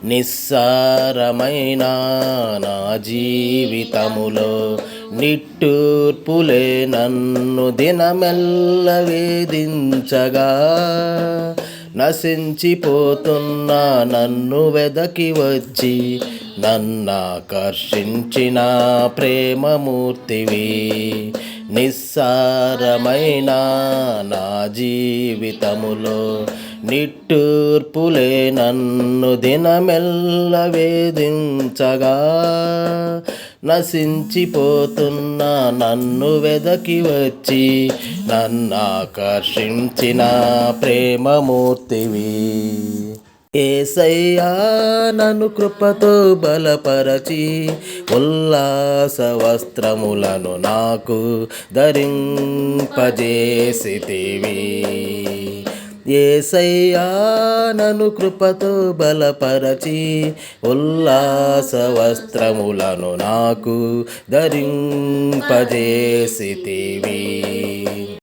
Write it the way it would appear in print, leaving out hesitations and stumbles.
నిస్సారమైన నా జీవితములో నిట్టూర్పులే నన్ను దినమెల్ల వేధించగా, నశించిపోతున్న నన్ను వెదకి వచ్చి నన్నాకర్షించిన ప్రేమమూర్తివి. నిస్సారమైన నా జీవితములో నిట్టూర్పులే నన్ను దినమెల్ల వేధించగా, నశించిపోతున్న నన్ను వెదకి వచ్చి నన్నాకర్షించిన ప్రేమమూర్తివి. యేసయ్యా నన్ను కృపతో బలపరచి ఉల్లాస వస్త్రములను నాకు ధరింపజేసితివి. యేసయ్యా నన్ను కృపతో బలపరచి ఉల్లాస వస్త్రములను నాకు ధరింపజేసితివి.